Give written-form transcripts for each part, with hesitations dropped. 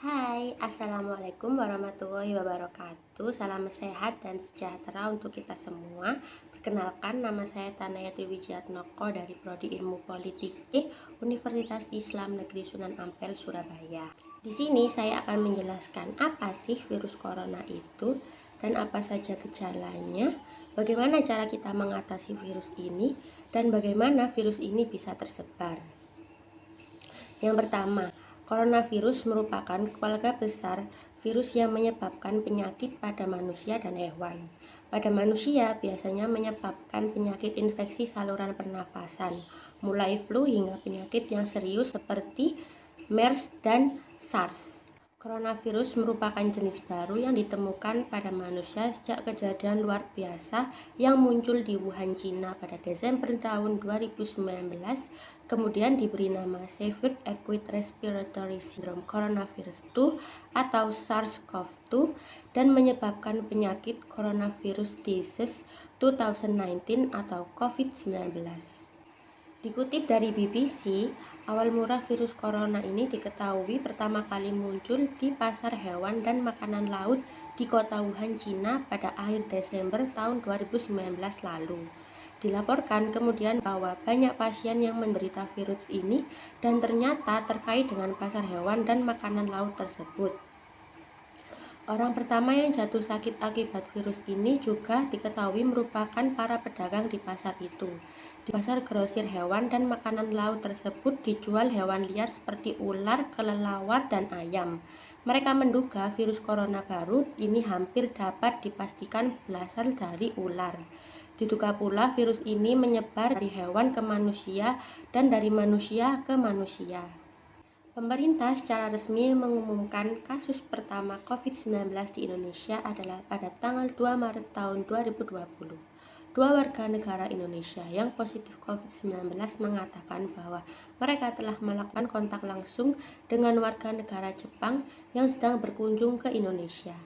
Hai, Assalamualaikum warahmatullahi wabarakatuh. Salam sehat dan sejahtera untuk kita semua. Perkenalkan, nama saya Tanaya Triwijatmoko dari Prodi Ilmu Politik Universitas Islam Negeri Sunan Ampel, Surabaya. Di sini saya akan menjelaskan apa sih virus corona itu dan apa saja gejalanya, bagaimana cara kita mengatasi virus ini, dan bagaimana virus ini bisa tersebar. Yang pertama, coronavirus merupakan keluarga besar virus yang menyebabkan penyakit pada manusia dan hewan. Pada manusia biasanya menyebabkan penyakit infeksi saluran pernafasan, mulai flu hingga penyakit yang serius seperti MERS dan SARS. Coronavirus merupakan jenis baru yang ditemukan pada manusia sejak kejadian luar biasa yang muncul di Wuhan, Cina pada Desember tahun 2019, kemudian diberi nama Severe Acute Respiratory Syndrome Coronavirus 2 atau SARS-CoV-2 dan menyebabkan penyakit Coronavirus Disease 2019 atau COVID-19. Dikutip dari BBC, awal mula virus corona ini diketahui pertama kali muncul di pasar hewan dan makanan laut di kota Wuhan, Cina pada akhir Desember tahun 2019 lalu. Dilaporkan kemudian bahwa banyak pasien yang menderita virus ini dan ternyata terkait dengan pasar hewan dan makanan laut tersebut. Orang pertama yang jatuh sakit akibat virus ini juga diketahui merupakan para pedagang di pasar itu. Di pasar grosir hewan dan makanan laut tersebut dijual hewan liar seperti ular, kelelawar, dan ayam. Mereka menduga virus corona baru ini hampir dapat dipastikan berasal dari ular. Diduga pula virus ini menyebar dari hewan ke manusia dan dari manusia ke manusia. Pemerintah secara resmi mengumumkan kasus pertama COVID-19 di Indonesia adalah pada tanggal 2 Maret tahun 2020. Dua warga negara Indonesia yang positif COVID-19 mengatakan bahwa mereka telah melakukan kontak langsung dengan warga negara Jepang yang sedang berkunjung ke Indonesia.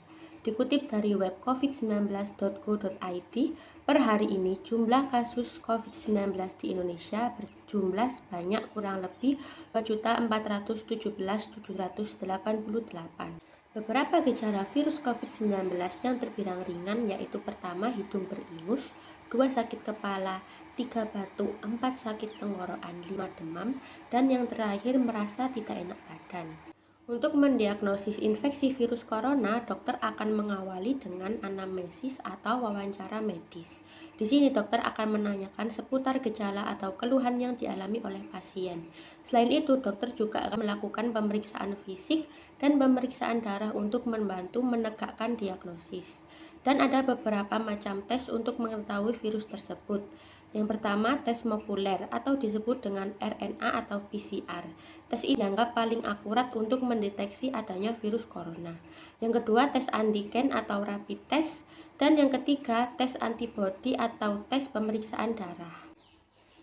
Dikutip dari web covid19.go.id, per hari ini jumlah kasus COVID-19 di Indonesia berjumlah sebanyak kurang lebih 4.117.788. Beberapa gejala virus COVID-19 yang terbilang ringan yaitu pertama hidung beringus, 2 sakit kepala, 3 batuk, 4 sakit tenggorokan, 5 demam, dan yang terakhir merasa tidak enak badan. Untuk mendiagnosis infeksi virus corona, dokter akan mengawali dengan anamnesis atau wawancara medis. Di sini dokter akan menanyakan seputar gejala atau keluhan yang dialami oleh pasien. Selain itu, dokter juga akan melakukan pemeriksaan fisik dan pemeriksaan darah untuk membantu menegakkan diagnosis. Dan ada beberapa macam tes untuk mengetahui virus tersebut. Yang pertama, tes molekuler atau disebut dengan RNA atau PCR. Tes ini dianggap paling akurat untuk mendeteksi adanya virus corona. Yang kedua, tes antigen atau rapid test. Dan yang ketiga, tes antibodi atau tes pemeriksaan darah.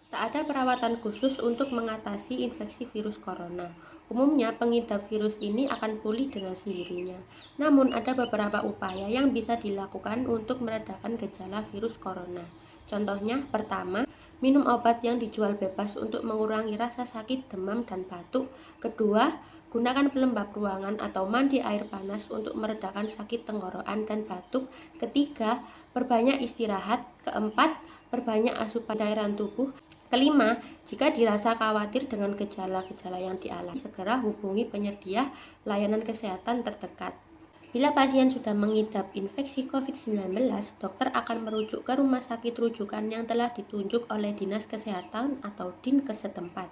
Tak ada perawatan khusus untuk mengatasi infeksi virus corona. Umumnya pengidap virus ini akan pulih dengan sendirinya. Namun ada beberapa upaya yang bisa dilakukan untuk meredakan gejala virus corona. Contohnya, pertama, minum obat yang dijual bebas untuk mengurangi rasa sakit, demam, dan batuk. Kedua, gunakan pelembab ruangan atau mandi air panas untuk meredakan sakit tenggorokan dan batuk. Ketiga, perbanyak istirahat. Keempat, perbanyak asupan cairan tubuh. Kelima, jika dirasa khawatir dengan gejala-gejala yang dialami, segera hubungi penyedia layanan kesehatan terdekat. Bila pasien sudah mengidap infeksi COVID-19, dokter akan merujuk ke rumah sakit rujukan yang telah ditunjuk oleh Dinas Kesehatan atau Dinkes setempat.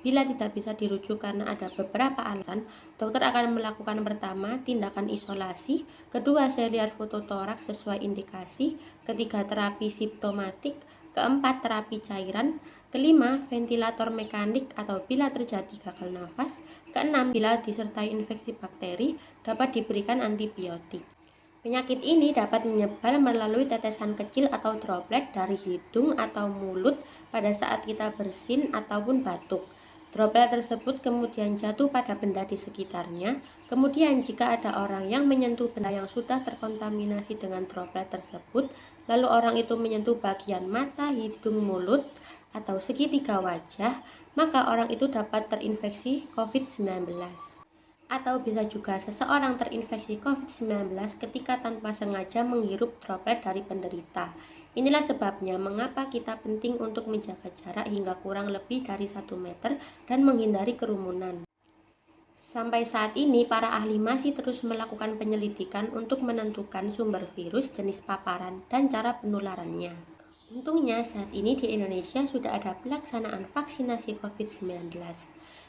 Bila tidak bisa dirujuk karena ada beberapa alasan, dokter akan melakukan pertama, tindakan isolasi, kedua, serial foto toraks sesuai indikasi, ketiga, terapi simptomatik, keempat, terapi cairan, kelima, ventilator mekanik atau bila terjadi gagal nafas, keenam, bila disertai infeksi bakteri, dapat diberikan antibiotik. Penyakit ini dapat menyebar melalui tetesan kecil atau droplet dari hidung atau mulut pada saat kita bersin ataupun batuk. Droplet tersebut kemudian jatuh pada benda di sekitarnya. Kemudian jika ada orang yang menyentuh benda yang sudah terkontaminasi dengan droplet tersebut, lalu orang itu menyentuh bagian mata, hidung, mulut, atau segitiga wajah, maka orang itu dapat terinfeksi COVID-19. Atau bisa juga seseorang terinfeksi COVID-19 ketika tanpa sengaja menghirup droplet dari penderita. Inilah sebabnya mengapa kita penting untuk menjaga jarak hingga kurang lebih dari 1 meter dan menghindari kerumunan. Sampai saat ini, para ahli masih terus melakukan penyelidikan untuk menentukan sumber virus, jenis paparan, dan cara penularannya. Untungnya, saat ini di Indonesia sudah ada pelaksanaan vaksinasi COVID-19.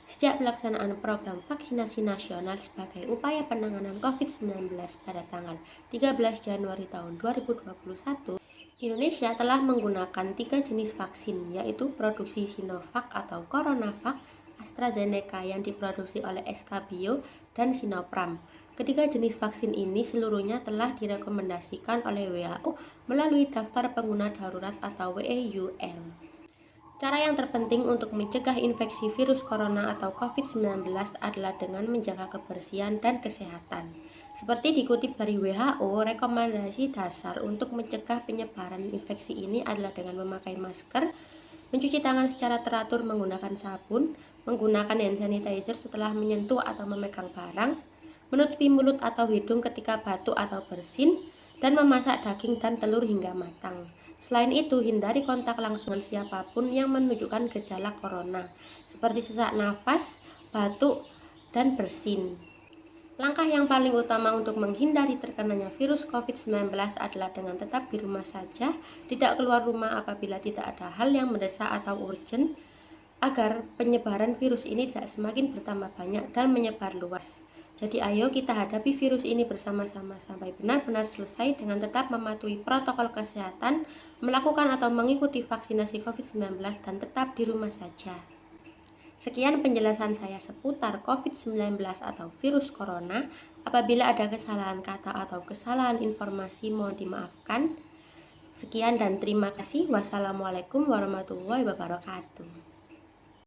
Sejak pelaksanaan program vaksinasi nasional sebagai upaya penanganan COVID-19 pada tanggal 13 Januari tahun 2021, Indonesia telah menggunakan 3 jenis vaksin, yaitu produksi Sinovac atau CoronaVac, AstraZeneca yang diproduksi oleh SK Bio, dan Sinopharm. Ketiga jenis vaksin ini seluruhnya telah direkomendasikan oleh WHO melalui Daftar Pengguna Darurat atau WEUL. Cara yang terpenting untuk mencegah infeksi virus corona atau COVID-19 adalah dengan menjaga kebersihan dan kesehatan. Seperti dikutip dari WHO, rekomendasi dasar untuk mencegah penyebaran infeksi ini adalah dengan memakai masker, mencuci tangan secara teratur menggunakan sabun, menggunakan hand sanitizer setelah menyentuh atau memegang barang, menutupi mulut atau hidung ketika batuk atau bersin, dan memasak daging dan telur hingga matang. Selain itu, hindari kontak langsung dengan siapapun yang menunjukkan gejala corona, seperti sesak nafas, batuk, dan bersin. Langkah yang paling utama untuk menghindari terkenanya virus COVID-19 adalah dengan tetap di rumah saja, tidak keluar rumah apabila tidak ada hal yang mendesak atau urgent, agar penyebaran virus ini tidak semakin bertambah banyak dan menyebar luas. Jadi ayo kita hadapi virus ini bersama-sama sampai benar-benar selesai dengan tetap mematuhi protokol kesehatan, melakukan atau mengikuti vaksinasi COVID-19 dan tetap di rumah saja. Sekian penjelasan saya seputar COVID-19 atau virus corona. Apabila ada kesalahan kata atau kesalahan informasi mohon dimaafkan. Sekian dan terima kasih. Wassalamualaikum warahmatullahi wabarakatuh.